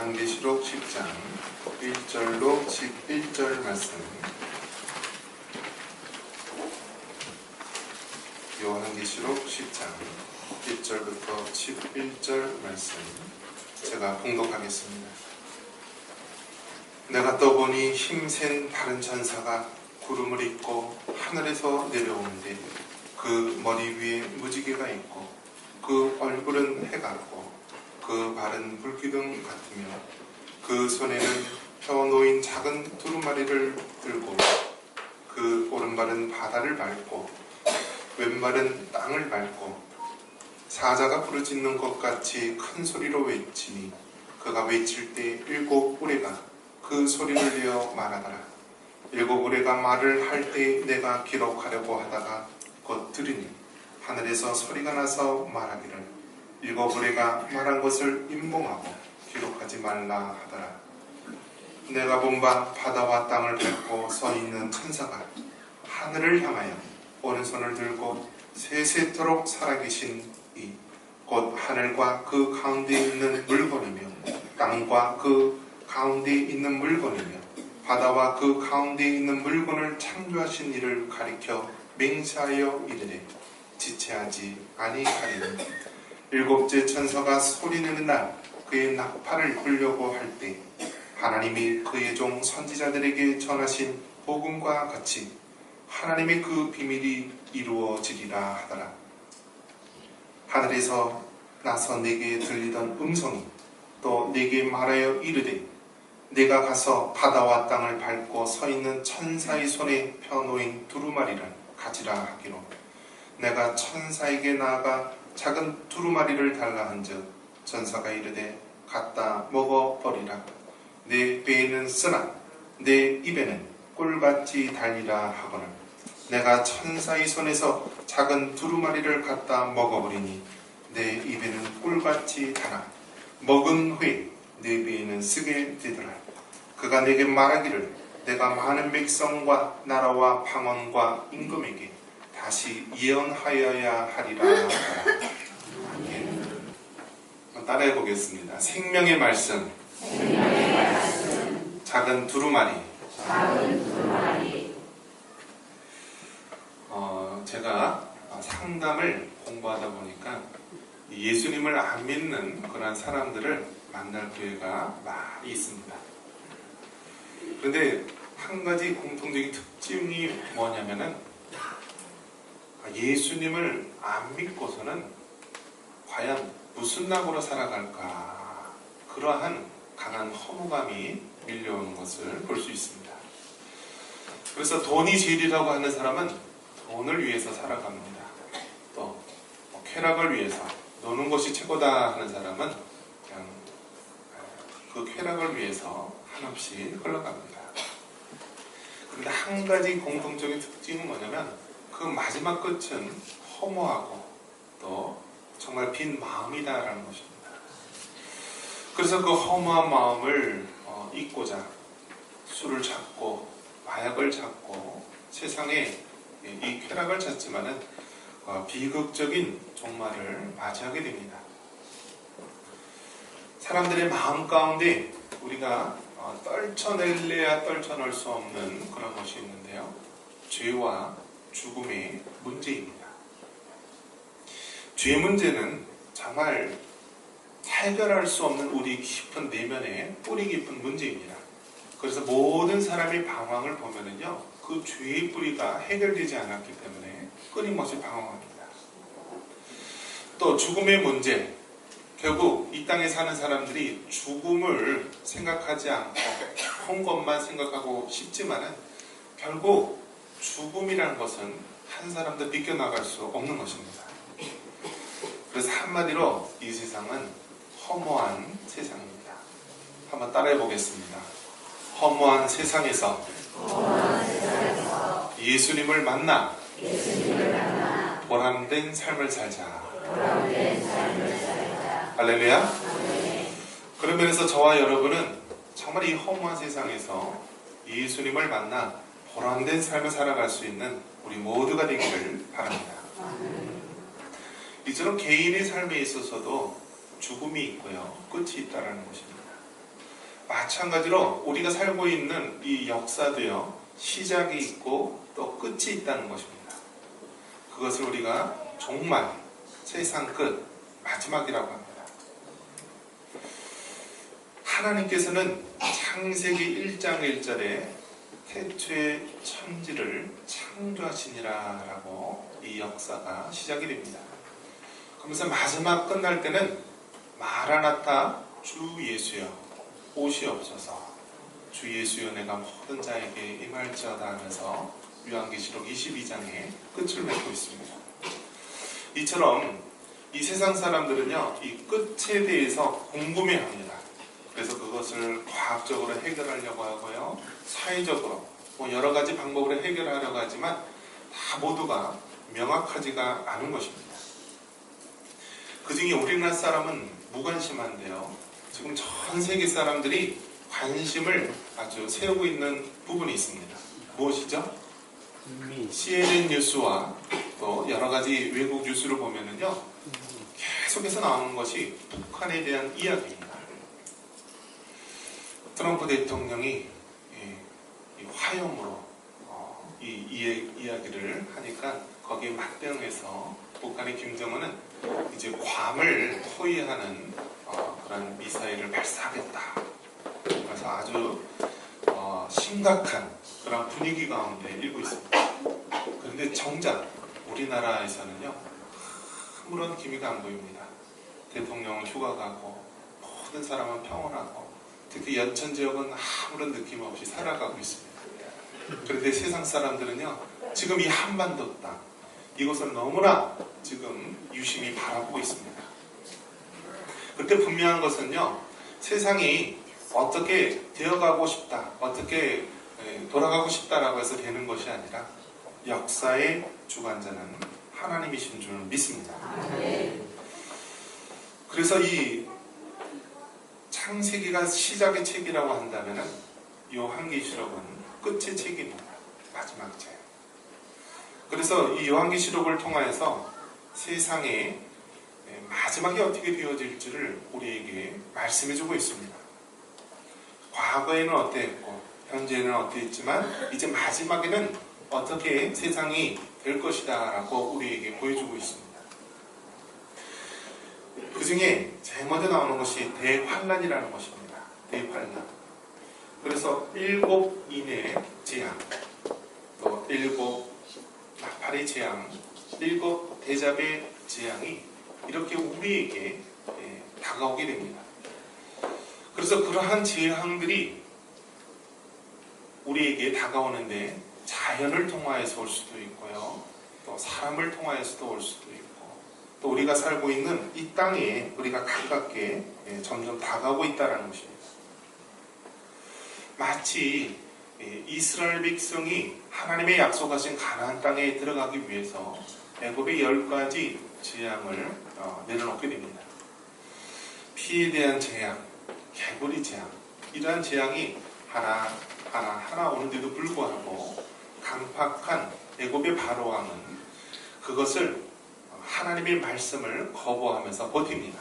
요한계시록 10장 1절로 11절 말씀. 요한계시록 10장 1절부터 11절 말씀 제가 봉독하겠습니다. 내가 떠보니 힘센 다른 천사가 구름을 입고 하늘에서 내려오는데 그 머리 위에 무지개가 있고 그 얼굴은 해 같고 그 발은 불기둥 같으며 그 손에는 펴놓인 작은 두루마리를 들고 그 오른발은 바다를 밟고 왼발은 땅을 밟고 사자가 부르짖는 것 같이 큰 소리로 외치니 그가 외칠 때 일곱 우레가 그 소리를 내어 말하더라. 일곱 우레가 말을 할 때 내가 기록하려고 하다가 곧 들으니 하늘에서 소리가 나서 말하기를 일곱 우레가 말한 것을 임봉하고 기록하지 말라 하더라. 내가 본 바 바다와 땅을 밟고 서 있는 천사가 하늘을 향하여 오른손을 들고 세세토록 살아계신 이 곧 하늘과 그 가운데 있는 물건이며 땅과 그 가운데 있는 물건이며 바다와 그 가운데 있는 물건을 창조하신 이를 가리켜 맹세하여 이르되 지체하지 아니하리니 일곱째 천사가 소리내는 날 그의 나팔을 불려고 할 때 하나님이 그의 종 선지자들에게 전하신 복음과 같이 하나님의 그 비밀이 이루어지리라 하더라. 하늘에서 나서 내게 들리던 음성이 또 내게 말하여 이르되 내가 가서 바다와 땅을 밟고 서 있는 천사의 손에 펴놓인 두루마리를 가지라 하기로 내가 천사에게 나아가 작은 두루마리를 달라 한즉 천사가 이르되 갖다 먹어버리라. 내 배에는 쓰나 내 입에는 꿀같이 달리라 하거늘 내가 천사의 손에서 작은 두루마리를 갖다 먹어버리니 내 입에는 꿀같이 달아 먹은 후에 내 배에는 쓰게 되더라. 그가 내게 말하기를 내가 많은 백성과 나라와 방언과 임금에게 다시 예언하여야 하리라. 따라해 보겠습니다. 생명의 말씀. 작은 두루마리. 제가 상담을 공부하다 보니까 예수님을 안 믿는 그런 사람들을 만날 기회가 많이 있습니다. 그런데 한 가지 공통적인 특징이 뭐냐면은 예수님을 안 믿고서는 과연 무슨 낙으로 살아갈까, 그러한 강한 허무감이 밀려오는 것을 볼 수 있습니다. 그래서 돈이 제일이라고 하는 사람은 돈을 위해서 살아갑니다. 또 쾌락을 위해서 노는 것이 최고다 하는 사람은 그냥 그 쾌락을 위해서 한없이 흘러갑니다. 그런데 한 가지 공통적인 특징은 뭐냐면 그 마지막 끝은 허무하고 또 정말 빈 마음이다라는 것입니다. 그래서 그 허무한 마음을 잊고자 술을 찾고 마약을 찾고 세상에 이 쾌락을 찾지만은 비극적인 종말을 맞이하게 됩니다. 사람들의 마음 가운데 우리가 떨쳐낼래야 떨쳐낼 수 없는 그런 것이 있는데요. 죄와 죽음의 문제입니다. 죄 문제는 정말 해결할 수 없는 우리 깊은 내면의 뿌리 깊은 문제입니다. 그래서 모든 사람의 방황을 보면은요, 그 죄의 뿌리가 해결되지 않았기 때문에 끊임없이 방황합니다. 또 죽음의 문제, 결국 이 땅에 사는 사람들이 죽음을 생각하지 않고 한 것만 생각하고 싶지만은 결국 죽음이라는 것은 한 사람도 비껴나갈 수 없는 것입니다. 그래서 한마디로 이 세상은 허무한 세상입니다. 한번 따라해 보겠습니다. 허무한 세상에서 예수님을 만나 보람된 삶을 살자. 할렐루야. 그런 면에서 저와 여러분은 정말 이 허무한 세상에서 예수님을 만나 보람된 삶을 살아갈 수 있는 우리 모두가 되기를 바랍니다. 이처럼 개인의 삶에 있어서도 죽음이 있고요, 끝이 있다는 것입니다. 마찬가지로 우리가 살고 있는 이 역사도요, 시작이 있고 또 끝이 있다는 것입니다. 그것을 우리가 종말, 세상 끝, 마지막이라고 합니다. 하나님께서는 창세기 1장 1절에 태초에 천지를 창조하시니라 라고 이 역사가 시작이 됩니다. 그러면서 마지막 끝날 때는 마라나타 주 예수여 오시옵소서, 주 예수여 내가 모든 자에게 임할지어다 하면서 요한계시록 22장에 끝을 맺고 있습니다. 이처럼 이 세상 사람들은요, 이 끝에 대해서 궁금해합니다. 그래서 그것을 과학적으로 해결하려고 하고요, 사회적으로 여러 가지 방법으로 해결하려고 하지만 다 모두가 명확하지가 않은 것입니다. 그 중에 우리나라 사람은 무관심한데요, 지금 전 세계 사람들이 관심을 아주 세우고 있는 부분이 있습니다. 무엇이죠? CNN 뉴스와 또 여러 가지 외국 뉴스를 보면은요, 계속해서 나오는 것이 북한에 대한 이야기입니다. 트럼프 대통령이 이 화염으로 이 이야기를 하니까 거기에 맞대응해서 북한의 김정은은 이제 괌을 포위하는 그런 미사일을 발사하겠다. 그래서 아주 심각한 그런 분위기 가운데 일고 있습니다. 그런데 정작 우리나라에서는요, 아무런 기미가 안 보입니다. 대통령은 휴가 가고 모든 사람은 평온하고 특히 연천 지역은 아무런 느낌 없이 살아가고 있습니다. 그런데 세상 사람들은요, 지금 이 한반도 땅, 이곳을 너무나 지금 유심히 바라보고 있습니다. 그때 분명한 것은요, 세상이 어떻게 되어가고 싶다, 어떻게 돌아가고 싶다라고 해서 되는 것이 아니라 역사의 주관자는 하나님이신 줄 믿습니다. 그래서 이 창세기가 시작의 책이라고 한다면 요한계시록은 끝의 책입니다. 마지막 책. 그래서 이 요한계시록을 통하여서 세상의 마지막이 어떻게 되어질지를 우리에게 말씀해주고 있습니다. 과거에는 어땠고 현재는 어땠지만 이제 마지막에는 어떻게 세상이 될 것이다 라고 우리에게 보여주고 있습니다. 그 중에 제일 먼저 나오는 것이 대환란이라는 것입니다. 대환란. 그래서 7인의 재앙, 또 7 나팔의 재앙, 7 대접의 재앙이 이렇게 우리에게 다가오게 됩니다. 그래서 그러한 재앙들이 우리에게 다가오는데 자연을 통하여서 올 수도 있고요, 또 사람을 통하여서도 올 수도 있고, 또 우리가 살고 있는 이 땅에 우리가 가깝게 점점 다가오고 있다는 것입니다. 마치 이스라엘 백성이 하나님의 약속하신 가나안 땅에 들어가기 위해서 애굽의 10가지 재앙을 내려놓게 됩니다. 피에 대한 재앙, 개구리 재앙, 이러한 재앙이 하나 오는데도 불구하고 강팍한 애굽의 바로왕은 그것을 하나님의 말씀을 거부하면서 버팁니다.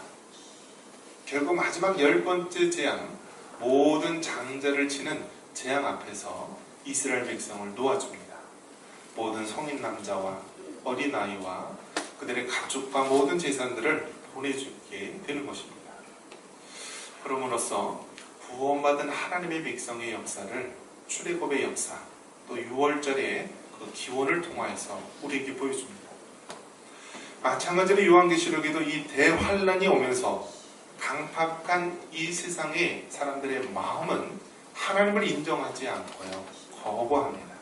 결국 마지막 10번째 재앙, 모든 장자를 치는 재앙 앞에서 이스라엘 백성을 놓아줍니다. 모든 성인 남자와 어린아이와 그들의 가족과 모든 재산들을 보내주게 되는 것입니다. 그럼으로써 구원받은 하나님의 백성의 역사를 출애굽의 역사, 또 6월절의 그 기원을 통하여서 우리에게 보여줍니다. 마찬가지로 요한계시록에도 이 대환란이 오면서 강팍한 이 세상의 사람들의 마음은 하나님을 인정하지 않고요, 거부합니다.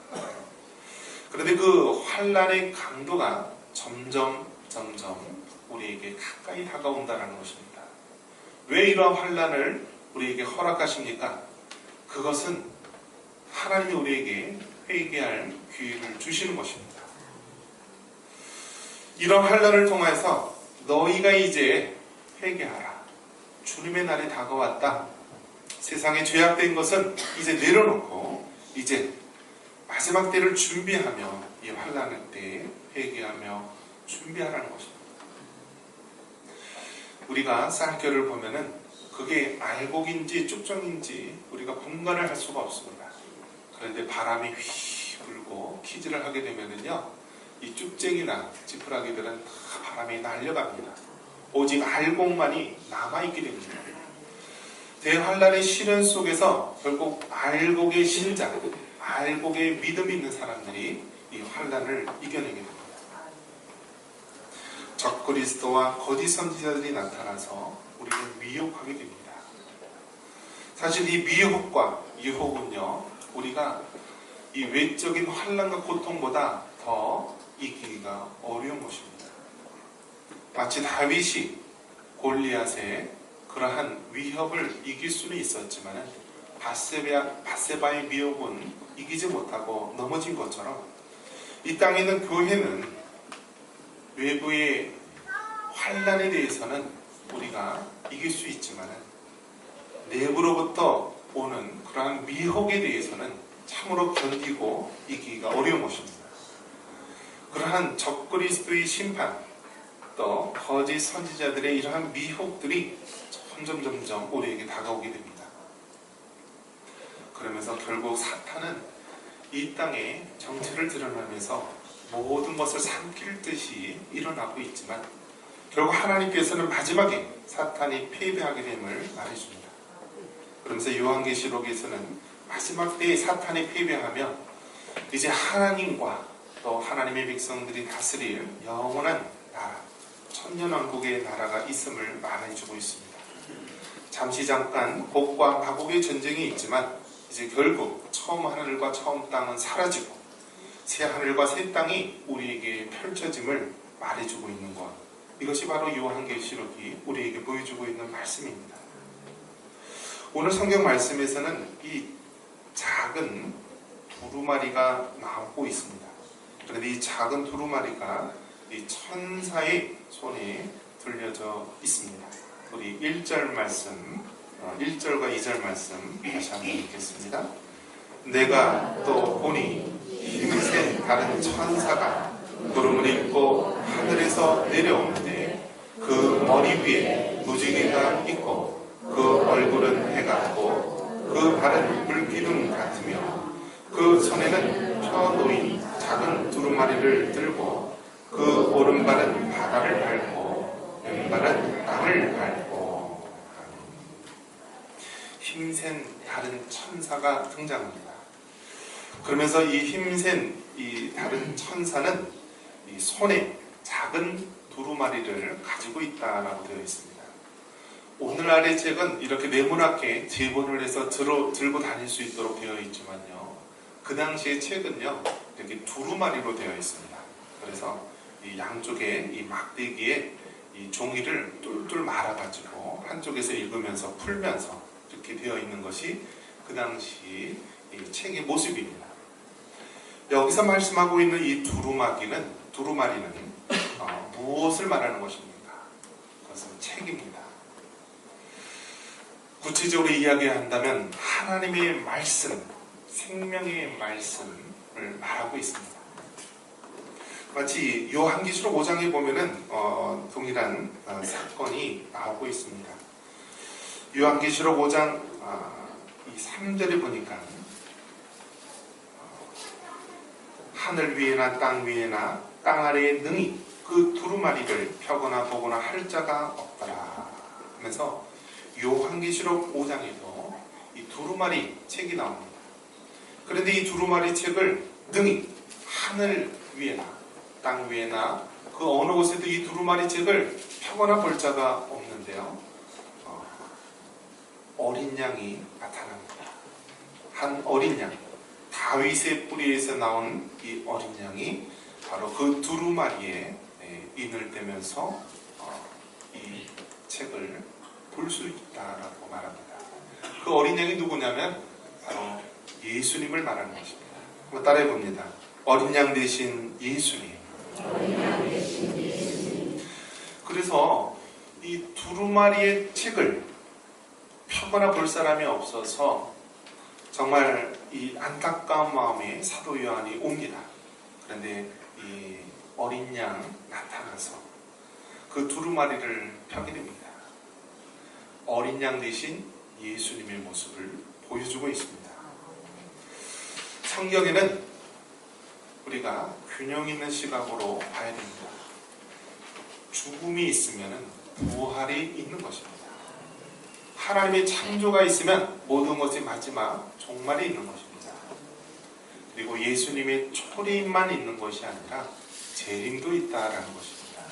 그런데 그 환란의 강도가 점점 우리에게 가까이 다가온다는 것입니다. 왜 이러한 환란을 우리에게 허락하십니까? 그것은 하나님이 우리에게 회개할 기회를 주시는 것입니다. 이런 환란을 통해서 너희가 이제 회개하라. 주님의 날이 다가왔다. 세상에 죄악된 것은 이제 내려놓고 이제 마지막 때를 준비하며 이 환란의 때에 회개하며 준비하라는 것입니다. 우리가 쌀겨를 보면은 그게 알곡인지 쭉정인지 우리가 분간을 할 수가 없습니다. 그런데 바람이 휘 불고 키질을 하게 되면은요, 이 쭉쟁이나 지푸라기들은 다 바람에 날려갑니다. 오직 알곡만이 남아있게 됩니다. 대환란의 시련 속에서 결국 알곡의 신자, 알곡의 믿음이 있는 사람들이 이 환란을 이겨내게 됩니다. 적그리스도와 거짓 선지자들이 나타나서 우리를 미혹하게 됩니다. 사실 이 미혹과 유혹은요, 우리가 이 외적인 환란과 고통보다 더 이기기가 어려운 것입니다. 마치 다윗이 골리앗의 그러한 위협을 이길 수는 있었지만 바세바의 미혹은 이기지 못하고 넘어진 것처럼 이 땅에 있는 교회는 외부의 환란에 대해서는 우리가 이길 수 있지만 내부로부터 오는 그러한 미혹에 대해서는 참으로 견디고 이기기가 어려운 것입니다. 그러한 적그리스도의 심판, 또 거짓 선지자들의 이러한 미혹들이 점점 우리에게 다가오게 됩니다. 그러면서 결국 사탄은 이 땅에 정체를 드러나면서 모든 것을 삼킬 듯이 일어나고 있지만 결국 하나님께서는 마지막에 사탄이 패배하게 됨을 말해줍니다. 그러면서 요한계시록에서는 마지막 때에 사탄이 패배하며 이제 하나님과 또 하나님의 백성들이 다스릴 영원한 나라, 천년왕국의 나라가 있음을 말해주고 있습니다. 잠시 잠깐 복과 마복의 전쟁이 있지만 이제 결국 처음 하늘과 처음 땅은 사라지고 새 하늘과 새 땅이 우리에게 펼쳐짐을 말해주고 있는 것, 이것이 바로 요한계시록이 우리에게 보여주고 있는 말씀입니다. 오늘 성경 말씀에서는 이 작은 두루마리가 나오고 있습니다. 그런데 이 작은 두루마리가 이 천사의 손에 들려져 있습니다. 우리 1절 말씀, 1절과 2절 말씀 다시 한번 읽겠습니다. 내가 또 보니 힘센 다른 천사가 구름을 입고 하늘에서 내려오는데 그 머리 위에 무지개가 있고 그 얼굴은 해 같고 그 발은 불기둥 같으며 그 손에는 펴 놓인 작은 두루마리를 들고 그 오른발은 바다를 밟고 왼발은 땅을 밟고. 힘센 다른 천사가 등장합니다. 그러면서 이 힘센 이 다른 천사는 이 손에 작은 두루마리를 가지고 있다라고 되어 있습니다. 오늘날의 책은 이렇게 네모나게 재본을 해서 들고 다닐 수 있도록 되어 있지만요, 그 당시의 책은요 이렇게 두루마리로 되어 있습니다. 그래서 이 양쪽에 이 막대기에 이 종이를 똘똘 말아가지고 한쪽에서 읽으면서 풀면서 이렇게 되어 있는 것이 그 당시 이 책의 모습입니다. 여기서 말씀하고 있는 이 두루마리는 무엇을 말하는 것입니까? 그것은 책입니다. 구체적으로 이야기한다면 하나님의 말씀, 생명의 말씀을 말하고 있습니다. 마치 요한계시록 5장에 보면은 동일한 사건이 나오고 있습니다. 요한계시록 5장 이 3절에 보니까 하늘 위에나 땅 위에나 땅 아래에 능히 그 두루마리를 펴거나 보거나 할 자가 없더라 하면서 요한계시록 5장에도 이 두루마리 책이 나옵니다. 그런데 이 두루마리 책을 능히 하늘 위에나 땅 위에나 그 어느 곳에도 이 두루마리 책을 펴거나 볼 자가 없는데요, 어린 양이 나타납니다. 한 어린 양, 다윗의 뿌리에서 나온 이 어린 양이 바로 그 두루마리에 인을 대면서 이 책을 볼 수 있다라고 말합니다. 그 어린 양이 누구냐면 바로 예수님을 말하는 것입니다. 한번 따라해 봅니다. 어린 양 대신 예수님. 그래서 이 두루마리의 책을 펴거나 볼 사람이 없어서 정말 이 안타까운 마음에 사도 요한이 옵니다. 그런데 이 어린 양 나타나서 그 두루마리를 펴게 됩니다. 어린 양 대신 예수님의 모습을 보여주고 있습니다. 성경에는 우리가 균형 있는 시각으로 봐야 됩니다. 죽음이 있으면 부활이 있는 것입니다. 하나님의 창조가 있으면 모든 것의 마지막 종말이 있는 것입니다. 그리고 예수님의 초림만 있는 것이 아니라 재림도 있다라는 것입니다.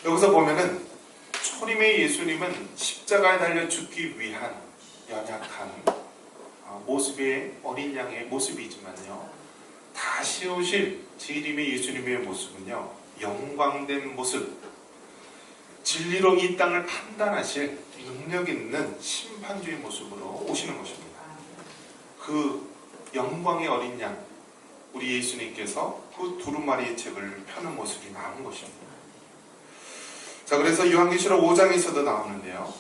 여기서 보면은 초림의 예수님은 십자가에 달려 죽기 위한 연약한 모습의 어린 양의 모습이지만요, 다시 오실 재림의 예수님의 모습은요, 영광된 모습, 진리로 이 땅을 판단하실 능력 있는 심판주의 모습으로 오시는 것입니다. 그 영광의 어린 양, 우리 예수님께서 그 두루마리의 책을 펴는 모습이 나오는 것입니다. 자, 그래서 요한계시록 5장에서도 나오는데요,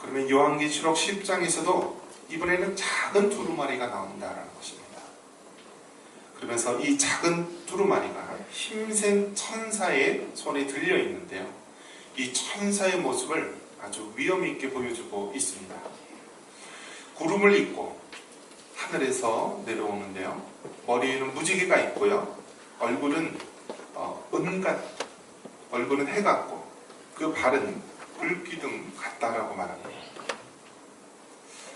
그러면 요한계시록 10장에서도 이번에는 작은 두루마리가 나온다라는 것입니다. 그러면서 이 작은 두루마리가 힘센 천사의 손에 들려 있는데요, 이 천사의 모습을 아주 위험 있게 보여주고 있습니다. 구름을 입고 하늘에서 내려오는데요, 머리에는 무지개가 있고요, 얼굴은 얼굴은 해 같고 그 발은 불기둥 같다라고 말합니다.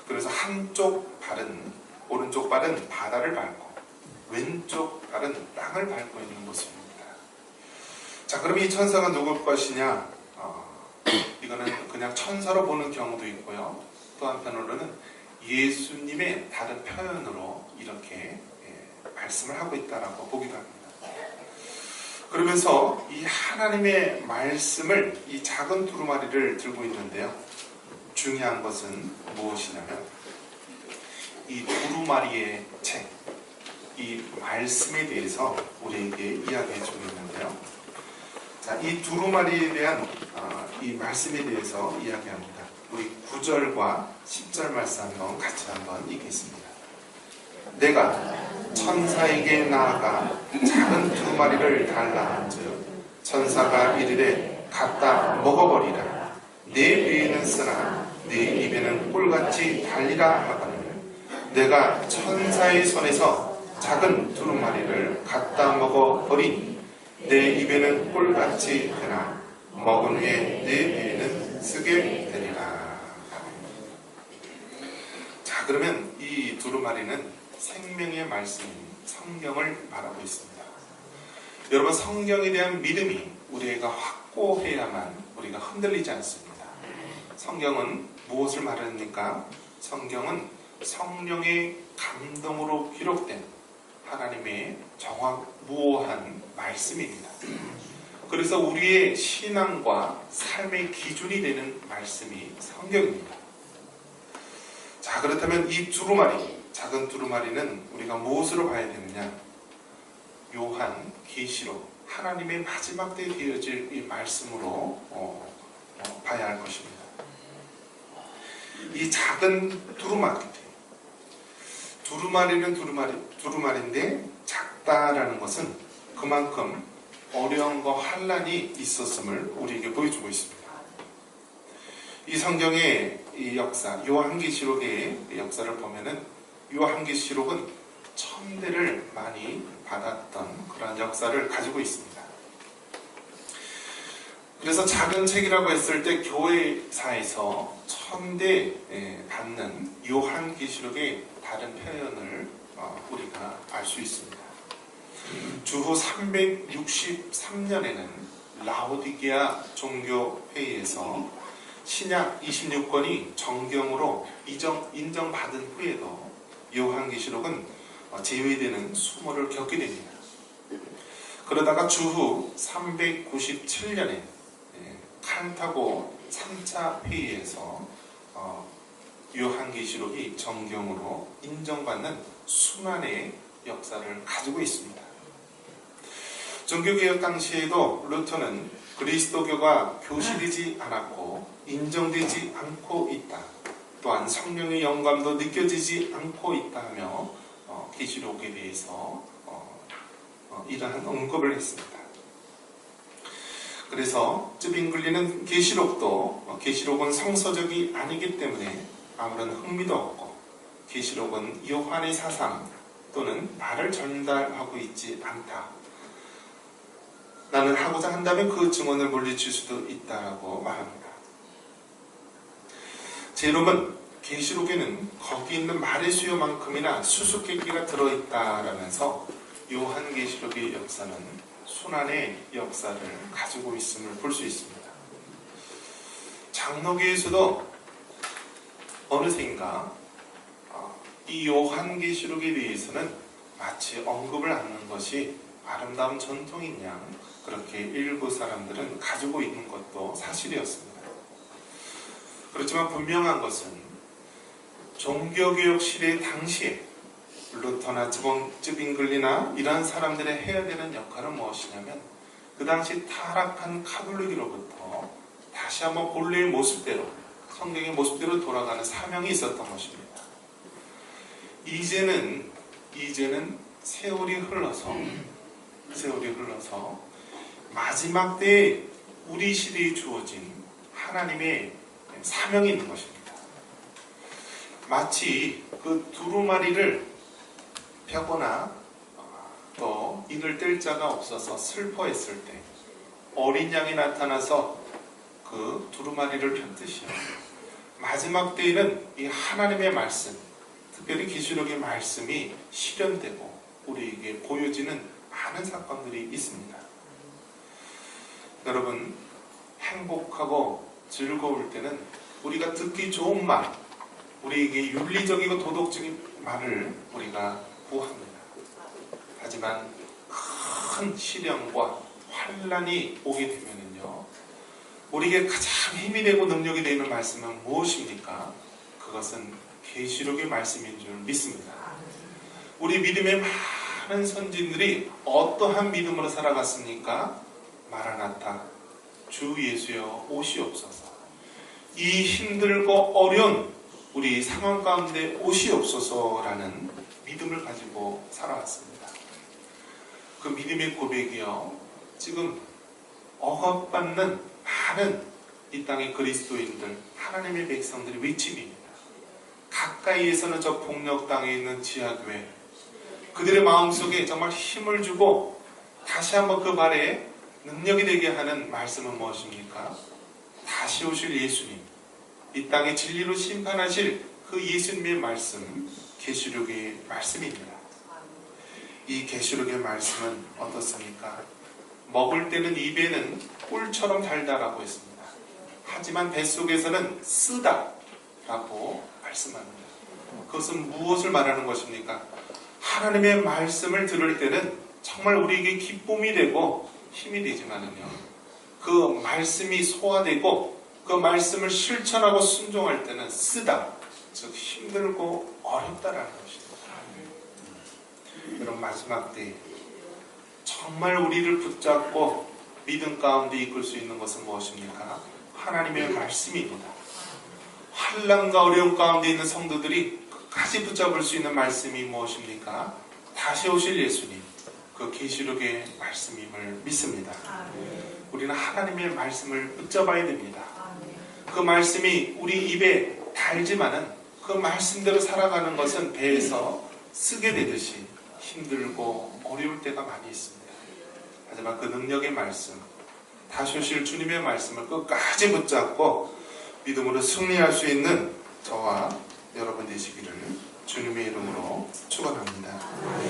그래서 한쪽 발은, 오른쪽 발은 바다를 밟고 왼쪽 발은 땅을 밟고 있는 모습입니다. 자, 그럼 이 천사가 누굴 것이냐? 이거는 그냥 천사로 보는 경우도 있고요, 또 한편으로는 예수님의 다른 표현으로 이렇게 말씀을 하고 있다라고 보기도 합니다. 그러면서 이 하나님의 말씀을, 이 작은 두루마리를 들고 있는데요, 중요한 것은 무엇이냐면 이 두루마리의 책, 이 말씀에 대해서 우리에게 이야기해 주고 있는데요, 자, 이 두루마리에 대한 이 말씀에 대해서 이야기합니다. 우리 9절과 10절 말씀 한번 같이 한번 읽겠습니다. 내가 천사에게 나아가 작은 두루마리를 달라 즉 천사가 이르되 갖다 먹어버리라. 내 위에는 쓰나 내 입에는 꿀같이 달리라 하거늘 내가 천사의 손에서 작은 두루마리를 갖다 먹어버리니 내 입에는 꿀같이 되나 먹은 후에 내 위에는 쓰게 되리라. 자, 그러면 이 두루마리는 생명의 말씀인 성경을 말하고 있습니다. 여러분, 성경에 대한 믿음이 우리가 확고해야만 우리가 흔들리지 않습니다. 성경은 무엇을 말합니까? 성경은 성령의 감동으로 기록된 하나님의 정확무오한 말씀입니다. 그래서 우리의 신앙과 삶의 기준이 되는 말씀이 성경입니다. 자, 그렇다면 이 두루마리, 작은 두루마리는 우리가 무엇으로 봐야 되느냐? 요한 계시록, 하나님의 마지막 때에 되어질 이 말씀으로 봐야 할 것입니다. 이 작은 두루마리는 두루마리인데 작다라는 것은 그만큼 어려움과 환난이 있었음을 우리에게 보여주고 있습니다. 이 성경의 이 역사, 요한계시록의 역사를 보면은 요한계시록은 천대를 많이 받았던 그런 역사를 가지고 있습니다. 그래서 작은 책이라고 했을 때 교회사에서 천대 받는 요한계시록의 다른 표현을 우리가 알 수 있습니다. 주후 363년에는 라오디게아 종교회의에서 신약 26권이 정경으로 인정받은 후에도 요한계시록은 제외되는 수모를 겪게 됩니다. 그러다가 주후 397년에 칸타고 3차 회의에서 요한계시록이 정경으로 인정받는 순환의 역사를 가지고 있습니다. 종교개혁 당시에도 루터는 그리스도교가 교시되지 않았고 인정되지 않고 있다, 또한 성령의 영감도 느껴지지 않고 있다 하며 계시록에 대해서 이러한 언급을 했습니다. 그래서 쯔빙글리는 계시록은 성서적이 아니기 때문에 아무런 흥미도 없고, 계시록은 요한의 사상 또는 말을 전달하고 있지 않다. 나는 하고자 한다면 그 증언을 물리칠 수도 있다라고 말합니다. 제 이름은 계시록에는 거기 있는 말의 수요만큼이나 수수께끼가 들어있다라면서 요한계시록의 역사는 순환의 역사를 가지고 있음을 볼 수 있습니다. 장로교에서도 어느새인가 이 요한계시록에 대해서는 마치 언급을 않는 것이 아름다운 전통인 양 그렇게 일부 사람들은 가지고 있는 것도 사실이었습니다. 그렇지만 분명한 것은 종교개혁 시대 당시에 루터나 쯔빙글리나 이런 사람들의 해야 되는 역할은 무엇이냐면 그 당시 타락한 카톨릭으로부터 다시 한번 본래의 모습대로, 성경의 모습대로 돌아가는 사명이 있었던 것입니다. 이제는 세월이 흘러서 마지막 때에 우리 시대에 주어진 하나님의 사명이 있는 것입니다. 마치 그 두루마리를 펴거나 또 이를 뗄 자가 없어서 슬퍼했을 때 어린 양이 나타나서 그 두루마리를 폈듯이 마지막 때에는 이 하나님의 말씀, 특별히 계시록의 말씀이 실현되고 우리에게 보여지는 많은 사건들이 있습니다. 여러분, 행복하고 즐거울 때는 우리가 듣기 좋은 말, 우리에게 윤리적이고 도덕적인 말을 우리가 구합니다. 하지만 큰 시련과 환난이 오게 되면요, 우리에게 가장 힘이 되고 능력이 되는 말씀은 무엇입니까? 그것은 계시록의 말씀인 줄 믿습니다. 우리 믿음의 많은 선진들이 어떠한 믿음으로 살아갔습니까? 마라나타, 주 예수여 오시옵소서. 이 힘들고 어려운 우리 상황 가운데 오시옵소서라는 믿음을 가지고 살아왔습니다. 그 믿음의 고백이요, 지금 억압받는 많은 이 땅의 그리스도인들, 하나님의 백성들의 외침입니다. 가까이에서는 저 폭력 땅에 있는 지하교회, 그들의 마음속에 정말 힘을 주고 다시 한번 그 발에 능력이 되게 하는 말씀은 무엇입니까? 다시 오실 예수님, 이 땅의 진리로 심판하실 그 예수님의 말씀, 계시록의 말씀입니다. 이 계시록의 말씀은 어떻습니까? 먹을 때는 입에는 꿀처럼 달다라고 했습니다. 하지만 뱃속에서는 쓰다라고 말씀합니다. 그것은 무엇을 말하는 것입니까? 하나님의 말씀을 들을 때는 정말 우리에게 기쁨이 되고 힘이 되지만은요, 그 말씀이 소화되고 그 말씀을 실천하고 순종할 때는 쓰다, 즉 힘들고 어렵다라는 것입니다. 여러분, 마지막 때 정말 우리를 붙잡고 믿음 가운데 이끌 수 있는 것은 무엇입니까? 하나님의 말씀입니다. 환난과 어려움 가운데 있는 성도들이 끝까지 붙잡을 수 있는 말씀이 무엇입니까? 다시 오실 예수님, 그 계시록의 말씀임을 믿습니다. 우리는 하나님의 말씀을 붙잡아야 됩니다. 그 말씀이 우리 입에 달지만은 그 말씀대로 살아가는 것은 배에서 쓰게 되듯이 힘들고 어려울 때가 많이 있습니다. 하지만 그 능력의 말씀, 다시 오실 주님의 말씀을 끝까지 붙잡고 믿음으로 승리할 수 있는 저와 여러분 되시기를 주님의 이름으로